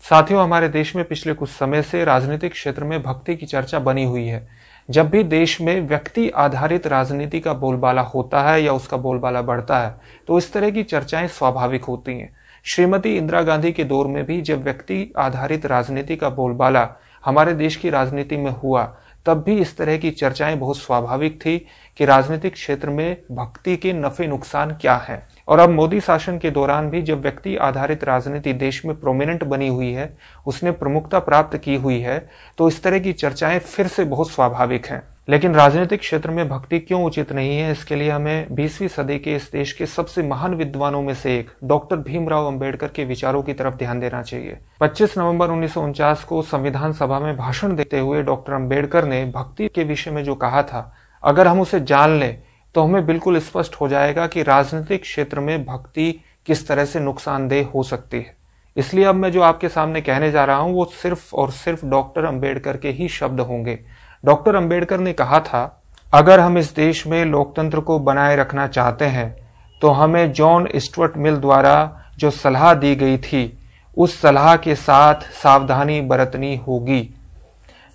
साथियों, हमारे देश में पिछले कुछ समय से राजनीतिक क्षेत्र में भक्ति की चर्चा बनी हुई है। जब भी देश में व्यक्ति आधारित राजनीति का बोलबाला होता है या उसका बोलबाला बढ़ता है, तो इस तरह की चर्चाएं स्वाभाविक होती हैं। श्रीमती इंदिरा गांधी के दौर में भी जब व्यक्ति आधारित राजनीति का बोलबाला हमारे देश की राजनीति में हुआ, तब भी इस तरह की चर्चाएं बहुत स्वाभाविक थी कि राजनीतिक क्षेत्र में भक्ति के नफे नुकसान क्या है। और अब मोदी शासन के दौरान भी जब व्यक्ति आधारित राजनीति देश में प्रोमिनेंट बनी हुई है, उसने प्रमुखता प्राप्त की हुई है, तो इस तरह की चर्चाएं फिर से बहुत स्वाभाविक हैं। लेकिन राजनीतिक क्षेत्र में भक्ति क्यों उचित नहीं है, इसके लिए हमें 20वीं सदी के इस देश के सबसे महान विद्वानों में से एक डॉक्टर भीमराव अंबेडकर के विचारों की तरफ ध्यान देना चाहिए। 25 नवंबर 1949 को संविधान सभा में भाषण देते हुए डॉक्टर अंबेडकर ने भक्ति के विषय में जो कहा था, अगर हम उसे जान लें तो हमें बिल्कुल स्पष्ट हो जाएगा कि राजनीतिक क्षेत्र में भक्ति किस तरह से नुकसानदेह हो सकती है। इसलिए अब मैं जो आपके सामने कहने जा रहा हूं वो सिर्फ और सिर्फ डॉक्टर अंबेडकर के ही शब्द होंगे। डॉक्टर अंबेडकर ने कहा था, अगर हम इस देश में लोकतंत्र को बनाए रखना चाहते हैं तो हमें जॉन स्टुअर्ट मिल द्वारा जो सलाह दी गई थी उस सलाह के साथ सावधानी बरतनी होगी।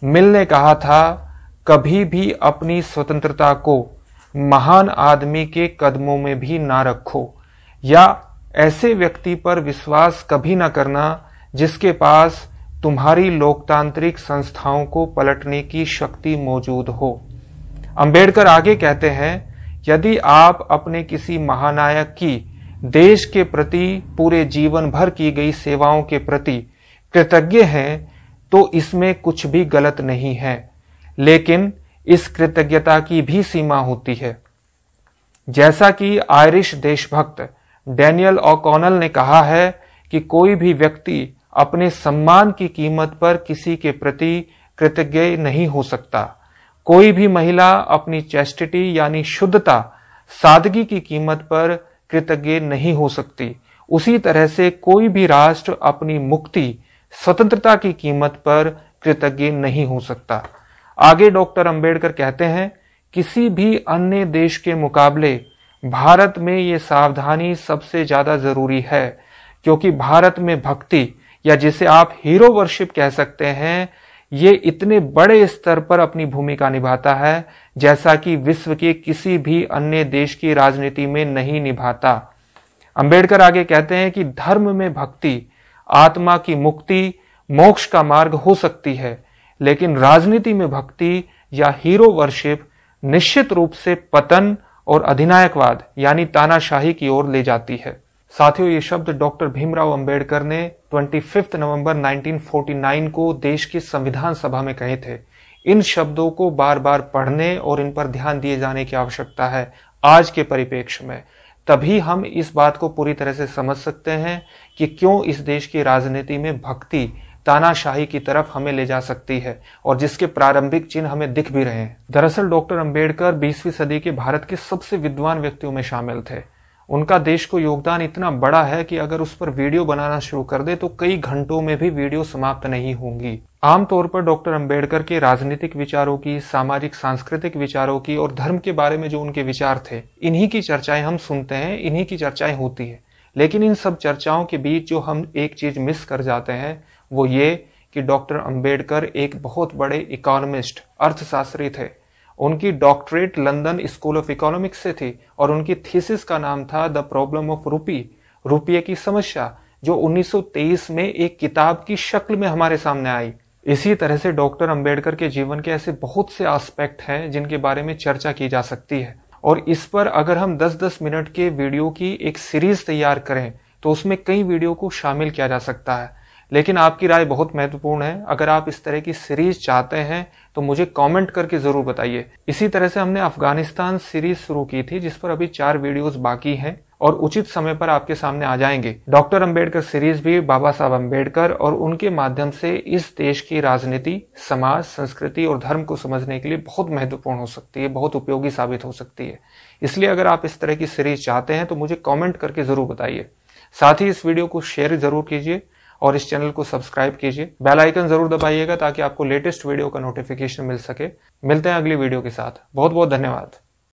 मिल ने कहा था, कभी भी अपनी स्वतंत्रता को महान आदमी के कदमों में भी ना रखो, या ऐसे व्यक्ति पर विश्वास कभी ना करना जिसके पास तुम्हारी लोकतांत्रिक संस्थाओं को पलटने की शक्ति मौजूद हो। अंबेडकर आगे कहते हैं, यदि आप अपने किसी महानायक की देश के प्रति पूरे जीवन भर की गई सेवाओं के प्रति कृतज्ञ हैं तो इसमें कुछ भी गलत नहीं है, लेकिन इस कृतज्ञता की भी सीमा होती है। जैसा कि आयरिश देशभक्त डैनियल ओकॉनल ने कहा है कि कोई भी व्यक्ति अपने सम्मान की कीमत पर किसी के प्रति कृतज्ञ नहीं हो सकता। कोई भी महिला अपनी चैस्टिटी यानी शुद्धता, सादगी की कीमत पर कृतज्ञ नहीं हो सकती। उसी तरह से कोई भी राष्ट्र अपनी मुक्ति, स्वतंत्रता की कीमत पर कृतज्ञ नहीं हो सकता। आगे डॉक्टर अंबेडकर कहते हैं, किसी भी अन्य देश के मुकाबले भारत में ये सावधानी सबसे ज्यादा जरूरी है, क्योंकि भारत में भक्ति, या जिसे आप हीरो वर्शिप कह सकते हैं, ये इतने बड़े स्तर पर अपनी भूमिका निभाता है जैसा कि विश्व के किसी भी अन्य देश की राजनीति में नहीं निभाता। अंबेडकर आगे कहते हैं कि धर्म में भक्ति आत्मा की मुक्ति, मोक्ष का मार्ग हो सकती है, लेकिन राजनीति में भक्ति या हीरो वर्शिप निश्चित रूप से पतन और अधिनायकवाद यानी तानाशाही की ओर ले जाती है। साथियों, ये शब्द डॉक्टर भीमराव अंबेडकर ने 25 नवंबर 1949 को देश की संविधान सभा में कहे थे। इन शब्दों को बार बार पढ़ने और इन पर ध्यान दिए जाने की आवश्यकता है आज के परिप्रेक्ष्य में। तभी हम इस बात को पूरी तरह से समझ सकते हैं कि क्यों इस देश की राजनीति में भक्ति तानाशाही की तरफ हमें ले जा सकती है, और जिसके प्रारंभिक चिन्ह हमें दिख भी रहे हैं। दरअसल डॉक्टर अंबेडकर 20वीं सदी के भारत के सबसे विद्वान व्यक्तियों में शामिल थे। उनका देश को योगदान इतना बड़ा है कि अगर उस पर वीडियो बनाना शुरू कर दे तो कई घंटों में भी वीडियो समाप्त नहीं होंगी। आमतौर पर डॉक्टर अंबेडकर के राजनीतिक विचारों की, सामाजिक सांस्कृतिक विचारों की और धर्म के बारे में जो उनके विचार थे, इन्हीं की चर्चाएं हम सुनते हैं, इन्हीं की चर्चाएं होती है। लेकिन इन सब चर्चाओं के बीच जो हम एक चीज मिस कर जाते हैं वो ये कि डॉक्टर अंबेडकर एक बहुत बड़े इकोनॉमिस्ट, अर्थशास्त्री थे। उनकी doctorate London school of economics से थी और उनकी थीसिस का नाम था द प्रॉब्लम ऑफ रूपी, रुपये की समस्या, जो 1923 में एक किताब की शक्ल में हमारे सामने आई। इसी तरह से डॉक्टर अंबेडकर के जीवन के ऐसे बहुत से एस्पेक्ट हैं जिनके बारे में चर्चा की जा सकती है, और इस पर अगर हम 10-10 मिनट के वीडियो की एक सीरीज तैयार करें तो उसमें कई वीडियो को शामिल किया जा सकता है। लेकिन आपकी राय बहुत महत्वपूर्ण है। अगर आप इस तरह की सीरीज चाहते हैं तो मुझे कमेंट करके जरूर बताइए। इसी तरह से हमने अफगानिस्तान सीरीज शुरू की थी, जिस पर अभी 4 वीडियोस बाकी हैं और उचित समय पर आपके सामने आ जाएंगे। डॉक्टर अंबेडकर सीरीज भी बाबा साहब अंबेडकर और उनके माध्यम से इस देश की राजनीति, समाज, संस्कृति और धर्म को समझने के लिए बहुत महत्वपूर्ण हो सकती है, बहुत उपयोगी साबित हो सकती है। इसलिए अगर आप इस तरह की सीरीज चाहते हैं तो मुझे कमेंट करके जरूर बताइए। साथ ही इस वीडियो को शेयर जरूर कीजिए और इस चैनल को सब्सक्राइब कीजिए। बेल आइकन जरूर दबाइएगा ताकि आपको लेटेस्ट वीडियो का नोटिफिकेशन मिल सके। मिलते हैं अगली वीडियो के साथ। बहुत बहुत धन्यवाद।